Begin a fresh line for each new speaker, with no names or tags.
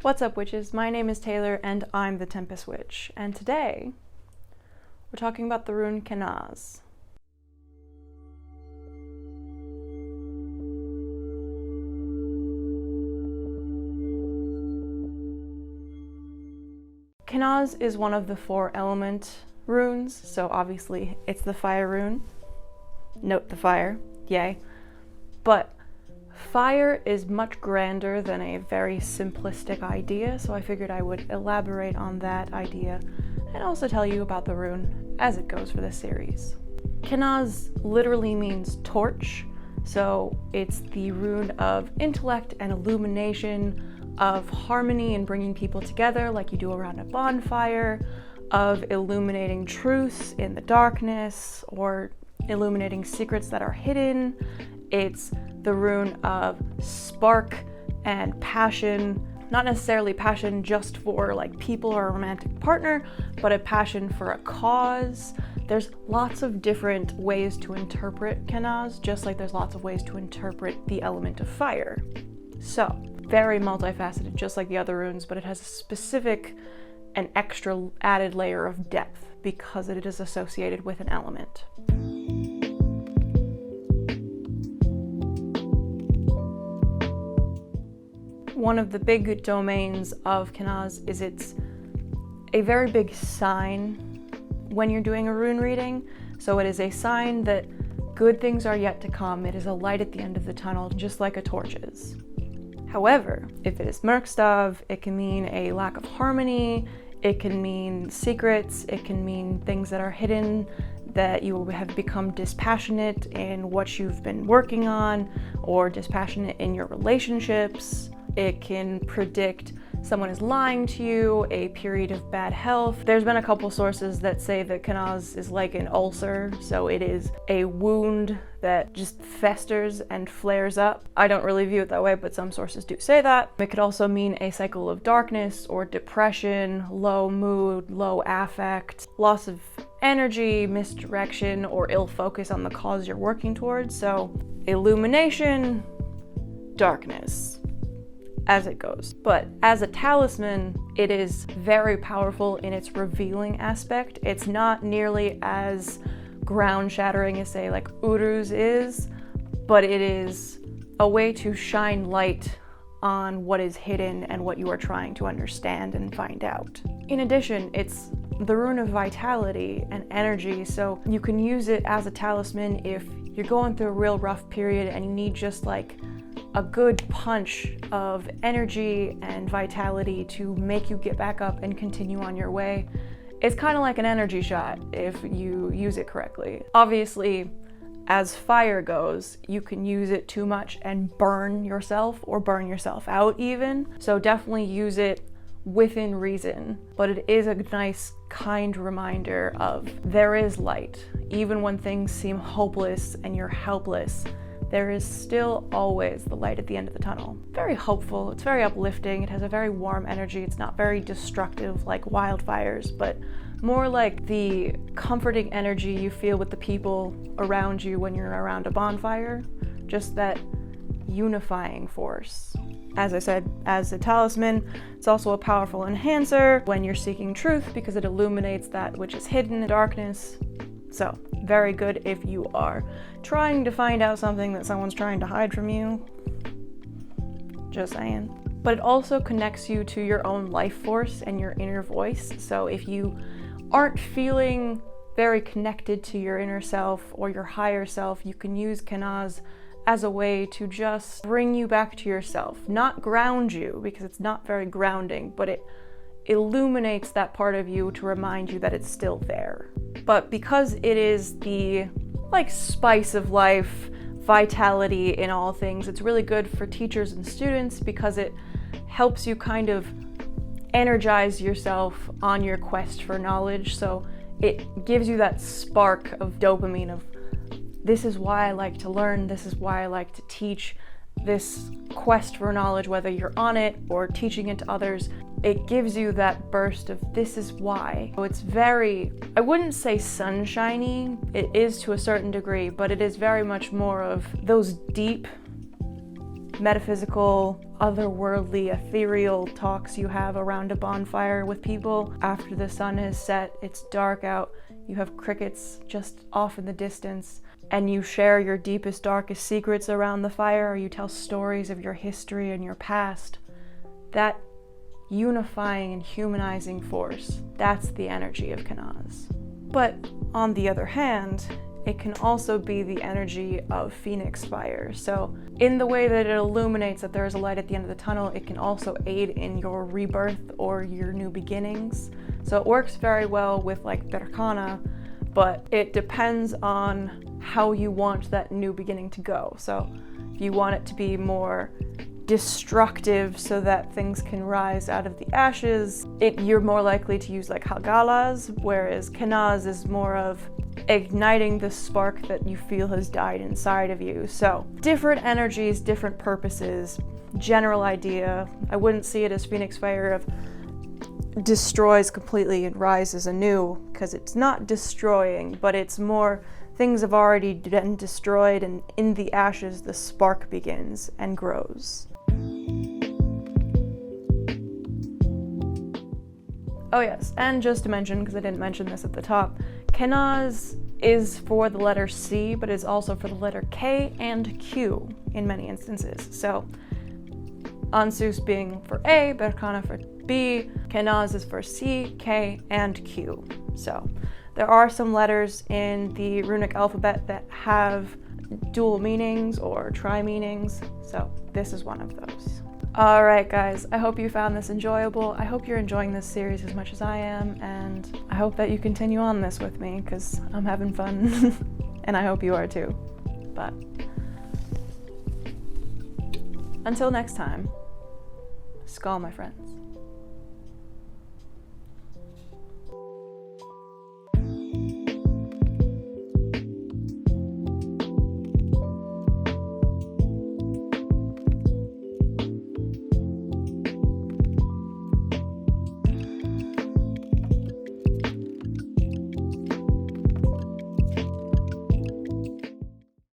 What's up, witches? My name is Taylor and I'm the Tempest Witch, and today we're talking about the rune Kenaz. Kenaz is one of the 4 element runes, so obviously it's the fire rune. Note the fire, yay. But fire is much grander than a very simplistic idea, so I figured I would elaborate on that idea and also tell you about the rune as it goes for this series. Kenaz literally means torch, so it's the rune of intellect and illumination, of harmony and bringing people together like you do around a bonfire, of illuminating truths in the darkness or illuminating secrets that are hidden. It's the rune of spark and passion, not necessarily passion just for like people or a romantic partner, but a passion for a cause. There's lots of different ways to interpret Kenaz, just like there's lots of ways to interpret the element of fire. So, very multifaceted, just like the other runes, but it has a specific and extra added layer of depth because it is associated with an element. One of the big domains of Kenaz is it's a very big sign when you're doing a rune reading. So it is a sign that good things are yet to come. It is a light at the end of the tunnel, just like a torch is. However, if it is Merkstav, it can mean a lack of harmony, it can mean secrets, it can mean things that are hidden, that you have become dispassionate in what you've been working on, or dispassionate in your relationships. It can predict someone is lying to you, a period of bad health. There's been a couple sources that say that Kenaz is like an ulcer, so it is a wound that just festers and flares up. I don't really view it that way, but some sources do say that. It could also mean a cycle of darkness or depression, low mood, low affect, loss of energy, misdirection, or ill focus on the cause you're working towards. So illumination, darkness, as it goes. But as a talisman, it is very powerful in its revealing aspect. It's not nearly as ground-shattering as, say, like Uruz is, but it is a way to shine light on what is hidden and what you are trying to understand and find out. In addition, it's the rune of vitality and energy, so you can use it as a talisman if you're going through a real rough period and you need just like a good punch of energy and vitality to make you get back up and continue on your way. It's kind of like an energy shot if you use it correctly. Obviously, as fire goes, you can use it too much and burn yourself or burn yourself out even. So definitely use it within reason, but it is a nice, kind reminder of there is light. Even when things seem hopeless and you're helpless, there is still always the light at the end of the tunnel. Very hopeful, it's very uplifting, it has a very warm energy, it's not very destructive like wildfires, but more like the comforting energy you feel with the people around you when you're around a bonfire, just that unifying force. As I said, as a talisman, it's also a powerful enhancer when you're seeking truth because it illuminates that which is hidden in darkness. So, very good if you are trying to find out something that someone's trying to hide from you. Just saying. But it also connects you to your own life force and your inner voice. So if you aren't feeling very connected to your inner self or your higher self, you can use Kenaz as a way to just bring you back to yourself. Not ground you, because it's not very grounding, but it illuminates that part of you to remind you that it's still there. But because it is the like spice of life, vitality in all things, it's really good for teachers and students because it helps you kind of energize yourself on your quest for knowledge. So it gives you that spark of dopamine of this is why I like to learn, this is why I like to teach, this quest for knowledge, whether you're on it or teaching it to others, it gives you that burst of this is why. So it's very, I wouldn't say sunshiny, it is to a certain degree, but it is very much more of those deep metaphysical, otherworldly, ethereal talks you have around a bonfire with people after the sun has set, it's dark out, you have crickets just off in the distance, and you share your deepest, darkest secrets around the fire, or you tell stories of your history and your past. That unifying and humanizing force, that's the energy of Kenaz. But on the other hand, it can also be the energy of phoenix fire. So in the way that it illuminates that there is a light at the end of the tunnel, it can also aid in your rebirth or your new beginnings. So it works very well with like Berkana, but it depends on how you want that new beginning to go. So if you want it to be more destructive so that things can rise out of the ashes, you're more likely to use like Hagalas, whereas Kenaz is more of igniting the spark that you feel has died inside of you. So different energies, different purposes, general idea. I wouldn't see it as phoenix fire of destroys completely and rises anew, because it's not destroying, but it's more things have already been destroyed, and in the ashes the spark begins and grows. Oh yes, and just to mention, because I didn't mention this at the top, Kenaz is for the letter C, but is also for the letter K and Q in many instances. So Ansus being for A, Berkana for B, Kenaz is for C, K, and Q. So there are some letters in the runic alphabet that have dual meanings or tri-meanings, so this is one of those. Alright guys, I hope you found this enjoyable. I hope you're enjoying this series as much as I am, and I hope that you continue on this with me, because I'm having fun, and I hope you are too. But until next time, Skål my friends.